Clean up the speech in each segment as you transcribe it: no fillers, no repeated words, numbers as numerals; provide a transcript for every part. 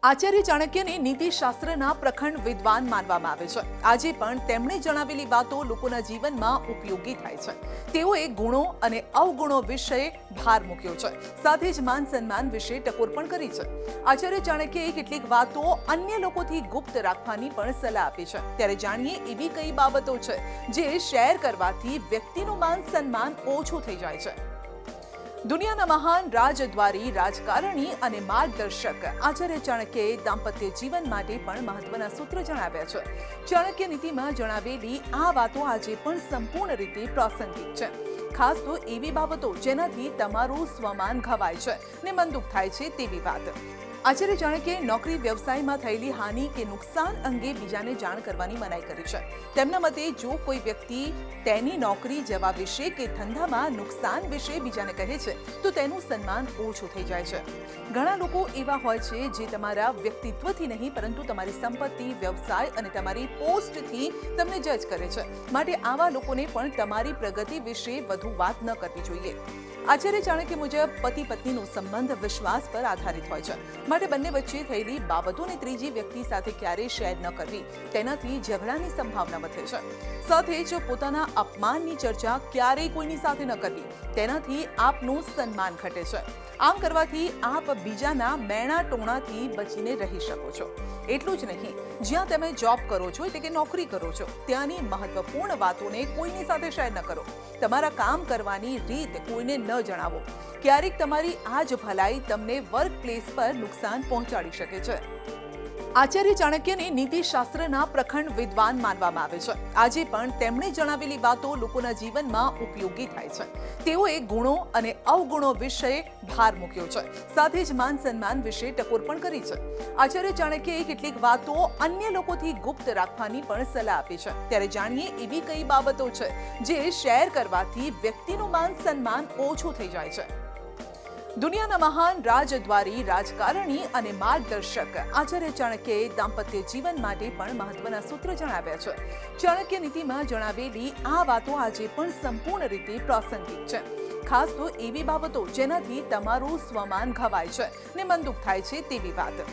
આચાર્ય ચાણક્યને નીતિશાસ્ત્રના પ્રખંડ વિદ્વાન માનવામાં આવે છે। આજે પણ તેમણે જણાવેલી વાતો લોકોના જીવનમાં ઉપયોગી થાય છે। તેઓએ ગુણો અને અવગુણો વિશે ભાર મૂક્યો છે, સાથે જ માન સન્માન વિશે ટકોર પણ કરી છે। આચાર્ય ચાણક્યએ કેટલીક વાતો અન્ય લોકોથી ગુપ્ત રાખવાની પણ સલાહ આપી છે। ત્યારે જાણીએ એવી કઈ બાબતો છે જે શેર કરવાથી વ્યક્તિનું માન સન્માન ઓછું થઈ જાય છે। દુનિયાના મહાન રાજદ્વારી, રાજકારણી અને માર્ગદર્શક આચાર્ય ચાણક્યએ દાંપત્ય જીવન માટે પણ મહત્વના સૂત્ર જણાવ્યા છે। ચાણક્ય નીતિમાં જણાવેલી આ વાતો આજે પણ સંપૂર્ણ રીતે પ્રાસંગિક છે, ખાસ તો એવી બાબતો જેનાથી તમારું સ્વમાન ઘવાય છે ને મનદુખ થાય છે તેવી વાત। આચાર્ય ચાણક્યએ નોકરી વ્યવસાયમાં થયેલી હાનિ કે નુકસાન અંગે બીજાને જાણ કરવાની મનાઈ કરી છે। તેમના મતે જો કોઈ વ્યક્તિ તેની નોકરી જવા વિશે કે ધંધામાં નુકસાન વિશે બીજાને કહે છે તો તેનું સન્માન ઓછું થઈ જાય છે। ઘણા લોકો એવા હોય છે જે તમારા વ્યક્તિત્વથી નહીં પરંતુ તમારી સંપત્તિ, વ્યવસાય અને તમારી પોસ્ટથી તમને જજ કરે છે, માટે આવા લોકોને પણ તમારી પ્રગતિ વિશે વધુ વાત ન કરવી જોઈએ। આચાર્ય ચાણક્ય મુજબ પતિ પત્નીનો સંબંધ વિશ્વાસ પર આધારિત હોય છે, માટે બંને વચ્ચે થયેલી બાબતોને ત્રીજી વ્યક્તિ સાથે ક્યારેય શેર ન કરવી, તેનાથી ઝઘડાની સંભાવના વધે છે। સાથે જ પોતાના અપમાનની ચર્ચા ક્યારેય કોઈની સાથે ન કરવી, તેનાથી આપનું સન્માન ઘટે છે। આમ કરવાથી આપ બીજાના મેણા ટોણાથી બચીને રહી શકો છો। એટલું જ નહીં, જ્યાં તમે જોબ કરો છો એટલે કે નોકરી કરો છો ત્યાંની મહત્વપૂર્ણ વાતોને કોઈની સાથે શેર ન કરો। તમારા કામ કરવાની રીત કોઈને ન જણાવો, ક્યારેક તમારી આ જ ભલાઈ તમને વર્ક પ્લેસ પર નુકસાન પહોંચાડી શકે છે। આચાર્ય ચાણક્યને નીતિશાસ્ત્રના પ્રખંડ વિદ્વાન માનવામાં આવે છે। આજે પણ તેમણે જણાવેલી વાતો લોકોના જીવનમાં ઉપયોગી થાય છે। તેઓએ ગુણો અને અવગુણો વિશે ભાર મૂક્યો છે, સાથે જ માન સન્માન વિશે ટકોર પણ કરી છે। આચાર્ય ચાણક્યએ કેટલીક વાતો અન્ય લોકોથી ગુપ્ત રાખવાની પણ સલાહ આપી છે। ત્યારે જાણીએ એવી કઈ બાબતો છે જે શેર કરવાથી વ્યક્તિનું માન સન્માન ઓછું થઈ જાય છે। દુનિયાના મહાન રાજદ્વારી, રાજકારણી અને માર્ગદર્શક આચાર્ય ચાણક્યએ દાંપત્ય જીવન માટે પણ મહત્વના સૂત્ર જણાવ્યા છે। ચાણક્ય નીતિમાં જણાવેલી આ વાતો આજે પણ સંપૂર્ણ રીતે પ્રાસંગિક છે, ખાસ તો એવી બાબતો જેનાથી તમારું સ્વમાન ઘવાય છે ને મનદુખ થાય છે તેવી વાત।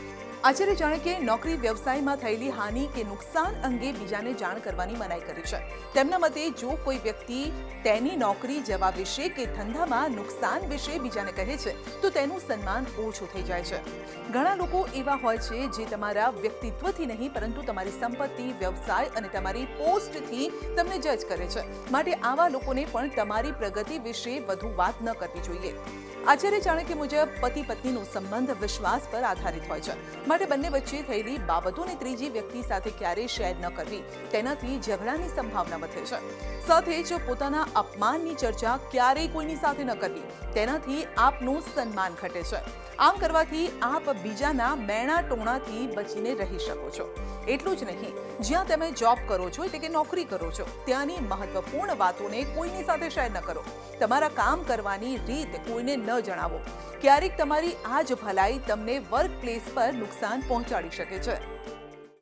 આચાર્ય ચાણક્યએ નોકરી વ્યવસાયમાં થયેલી હાનિ કે નુકસાન અંગે બીજાને જાણ કરવાની મનાઈ કરી છે। તેમના મતે જો કોઈ વ્યક્તિ તેની નોકરી જવા વિશે કે ધંધામાં નુકસાન વિશે બીજાને કહે છે તો તેનું સન્માન ઓછું થઈ જાય છે। ઘણા લોકો એવા હોય છે જે તમારા વ્યક્તિત્વથી નહીં પરંતુ તમારી સંપત્તિ, વ્યવસાય અને તમારી પોસ્ટથી તમને જજ કરે છે, માટે આવા લોકોને પણ તમારી પ્રગતિ વિશે વધુ વાત ન કરવી જોઈએ। આચાર્ય ચાણક્ય મુજબ પતિ પત્નીનો સંબંધ વિશ્વાસ પર આધારિત હોય છે, માટે બંને વચ્ચે થયેલી બાબતોને ત્રીજી વ્યક્તિ સાથે ક્યારેય શેર ન કરવી, તેનાથી ઝઘડાની સંભાવના વધે છે। સાથે જ પોતાના અપમાનની ચર્ચા ક્યારેય કોઈની સાથે ન કરવી, તેનાથી આપનું સન્માન ઘટે છે। આમ કરવાથી આપ બીજાના મેણા ટોણાથી બચીને રહી શકો છો। એટલું જ નહીં, જ્યાં તમે જોબ કરો છો એટલે કે નોકરી કરો છો ત્યાંની મહત્વપૂર્ણ વાતોને કોઈની સાથે શેર ન કરો। તમારા કામ કરવાની રીત કોઈને ન જણાવો, ક્યારેક તમારી આ જ ભલાઈ તમને વર્ક પ્લેસ પર નુકસાન પહોંચાડી શકે છે।